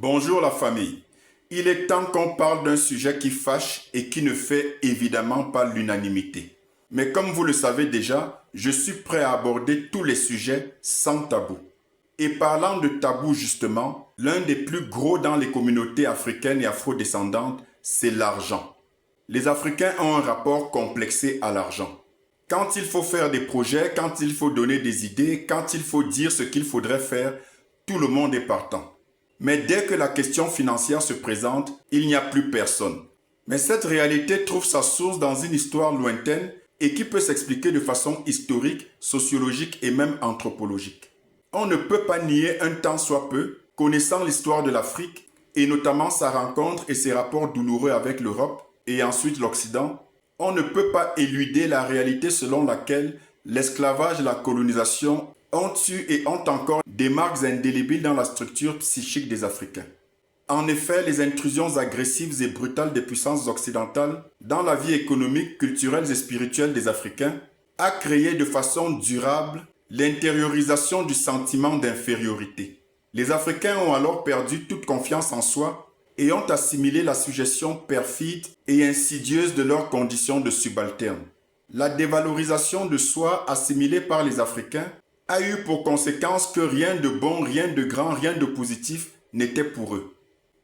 Bonjour la famille. Il est temps qu'on parle d'un sujet qui fâche et qui ne fait évidemment pas l'unanimité. Mais comme vous le savez déjà, je suis prêt à aborder tous les sujets sans tabou. Et parlant de tabou justement, l'un des plus gros dans les communautés africaines et afrodescendantes, c'est l'argent. Les Africains ont un rapport complexé à l'argent. Quand il faut faire des projets, quand il faut donner des idées, quand il faut dire ce qu'il faudrait faire, tout le monde est partant. Mais dès que la question financière se présente, il n'y a plus personne. Mais cette réalité trouve sa source dans une histoire lointaine et qui peut s'expliquer de façon historique, sociologique et même anthropologique. On ne peut pas nier un tant soit peu, connaissant l'histoire de l'Afrique et notamment sa rencontre et ses rapports douloureux avec l'Europe et ensuite l'Occident, on ne peut pas éluder la réalité selon laquelle l'esclavage et la colonisation ont eu et ont encore des marques indélébiles dans la structure psychique des Africains. En effet, les intrusions agressives et brutales des puissances occidentales dans la vie économique, culturelle et spirituelle des Africains a créé de façon durable l'intériorisation du sentiment d'infériorité. Les Africains ont alors perdu toute confiance en soi et ont assimilé la suggestion perfide et insidieuse de leurs conditions de subalterne. La dévalorisation de soi assimilée par les Africains a eu pour conséquence que rien de bon, rien de grand, rien de positif n'était pour eux.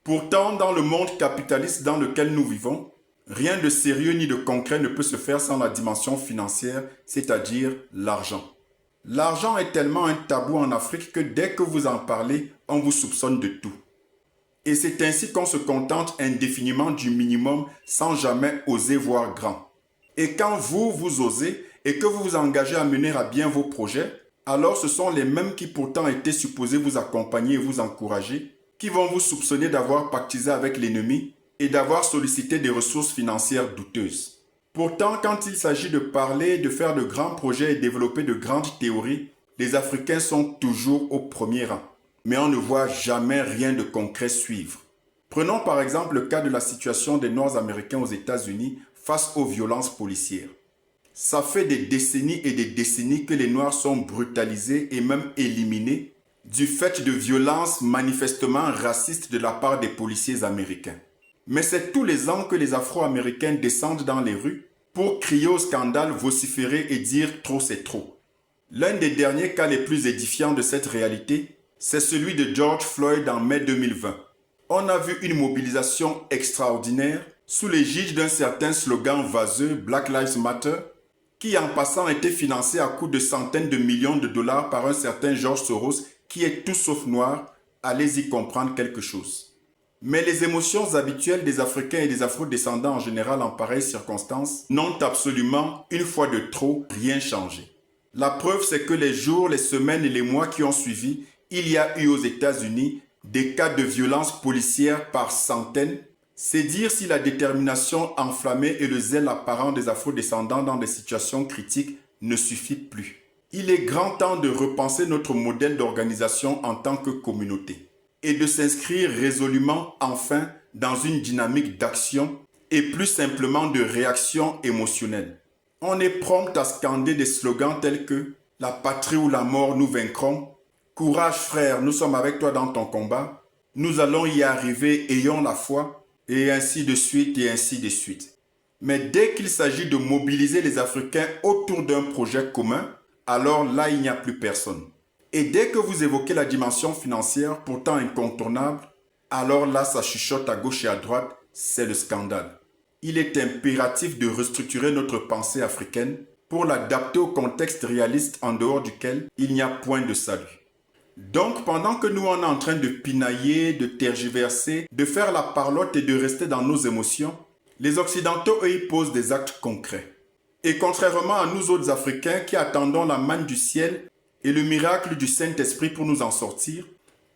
Pourtant, dans le monde capitaliste dans lequel nous vivons, rien de sérieux ni de concret ne peut se faire sans la dimension financière, c'est-à-dire l'argent. L'argent est tellement un tabou en Afrique que dès que vous en parlez, on vous soupçonne de tout. Et c'est ainsi qu'on se contente indéfiniment du minimum sans jamais oser voir grand. Et quand vous osez et que vous vous engagez à mener à bien vos projets, alors ce sont les mêmes qui pourtant étaient supposés vous accompagner et vous encourager, qui vont vous soupçonner d'avoir pactisé avec l'ennemi et d'avoir sollicité des ressources financières douteuses. Pourtant, quand il s'agit de parler, de faire de grands projets et développer de grandes théories, les Africains sont toujours au premier rang. Mais on ne voit jamais rien de concret suivre. Prenons par exemple le cas de la situation des Noirs américains aux États-Unis face aux violences policières. Ça fait des décennies et des décennies que les Noirs sont brutalisés et même éliminés du fait de violences manifestement racistes de la part des policiers américains. Mais c'est tous les ans que les Afro-Américains descendent dans les rues pour crier au scandale, vociférer et dire « trop c'est trop ». L'un des derniers cas les plus édifiants de cette réalité, c'est celui de George Floyd en mai 2020. On a vu une mobilisation extraordinaire sous l'égide d'un certain slogan vaseux « Black Lives Matter » qui en passant était financé à coups de centaines de millions de dollars par un certain George Soros qui est tout sauf noir, allez-y comprendre quelque chose. Mais les émotions habituelles des Africains et des Afro-descendants en général en pareilles circonstances n'ont absolument, une fois de trop, rien changé. La preuve, c'est que les jours, les semaines et les mois qui ont suivi, il y a eu aux États-Unis des cas de violences policières par centaines. C'est dire si la détermination enflammée et le zèle apparent des Afro-descendants dans des situations critiques ne suffit plus. Il est grand temps de repenser notre modèle d'organisation en tant que communauté et de s'inscrire résolument enfin dans une dynamique d'action et plus simplement de réaction émotionnelle. On est prompt à scander des slogans tels que « La patrie ou la mort, nous vaincrons »,« Courage frère, nous sommes avec toi dans ton combat »,« Nous allons y arriver, ayons la foi », et ainsi de suite et ainsi de suite. Mais dès qu'il s'agit de mobiliser les Africains autour d'un projet commun, alors là, il n'y a plus personne. Et dès que vous évoquez la dimension financière, pourtant incontournable, alors là, ça chuchote à gauche et à droite, c'est le scandale. Il est impératif de restructurer notre pensée africaine pour l'adapter au contexte réaliste en dehors duquel il n'y a point de salut. Donc, pendant que nous, on est en train de pinailler, de tergiverser, de faire la parlotte et de rester dans nos émotions, les Occidentaux, eux, ils posent des actes concrets. Et contrairement à nous autres Africains qui attendons la manne du ciel et le miracle du Saint-Esprit pour nous en sortir,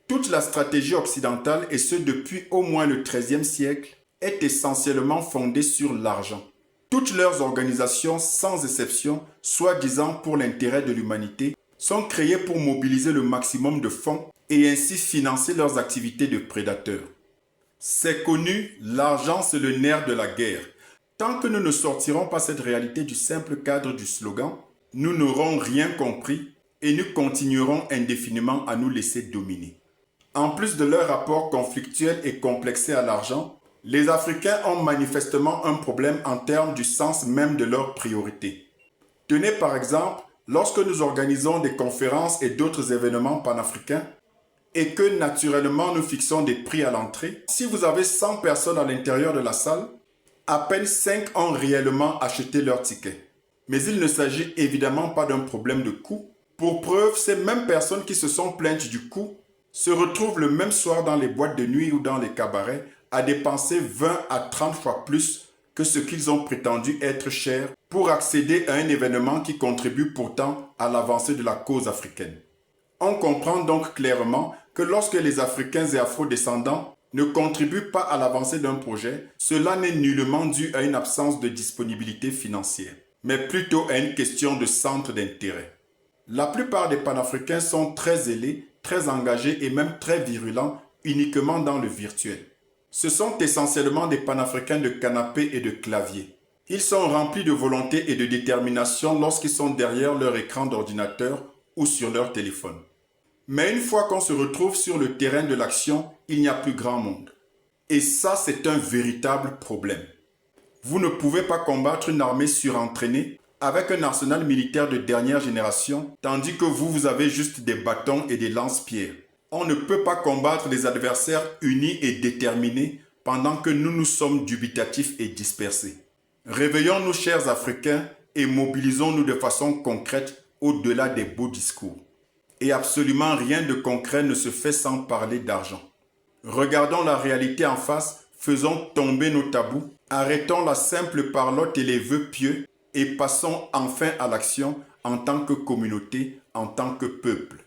toute la stratégie occidentale, et ce depuis au moins le XIIIe siècle, est essentiellement fondée sur l'argent. Toutes leurs organisations, sans exception, soi-disant pour l'intérêt de l'humanité, sont créées pour mobiliser le maximum de fonds et ainsi financer leurs activités de prédateurs. C'est connu, l'argent c'est le nerf de la guerre. Tant que nous ne sortirons pas cette réalité du simple cadre du slogan, nous n'aurons rien compris et nous continuerons indéfiniment à nous laisser dominer. En plus de leur rapport conflictuel et complexé à l'argent, les Africains ont manifestement un problème en termes du sens même de leurs priorités. Tenez par exemple, lorsque nous organisons des conférences et d'autres événements panafricains, et que naturellement nous fixons des prix à l'entrée, si vous avez 100 personnes à l'intérieur de la salle, à peine 5 ont réellement acheté leur ticket. Mais il ne s'agit évidemment pas d'un problème de coût. Pour preuve, ces mêmes personnes qui se sont plaintes du coût se retrouvent le même soir dans les boîtes de nuit ou dans les cabarets à dépenser 20 à 30 fois plus que ce qu'ils ont prétendu être cher pour accéder à un événement qui contribue pourtant à l'avancée de la cause africaine. On comprend donc clairement que lorsque les Africains et Afro-descendants ne contribuent pas à l'avancée d'un projet, cela n'est nullement dû à une absence de disponibilité financière, mais plutôt à une question de centre d'intérêt. La plupart des panafricains sont très zélés, très engagés et même très virulents uniquement dans le virtuel. Ce sont essentiellement des panafricains de canapé et de clavier. Ils sont remplis de volonté et de détermination lorsqu'ils sont derrière leur écran d'ordinateur ou sur leur téléphone. Mais une fois qu'on se retrouve sur le terrain de l'action, il n'y a plus grand monde. Et ça, c'est un véritable problème. Vous ne pouvez pas combattre une armée surentraînée avec un arsenal militaire de dernière génération, tandis que vous avez juste des bâtons et des lance-pierres. On ne peut pas combattre des adversaires unis et déterminés pendant que nous sommes dubitatifs et dispersés. Réveillons-nous, chers Africains, et mobilisons-nous de façon concrète au-delà des beaux discours. Et absolument rien de concret ne se fait sans parler d'argent. Regardons la réalité en face, faisons tomber nos tabous, arrêtons la simple parlotte et les vœux pieux et passons enfin à l'action en tant que communauté, en tant que peuple.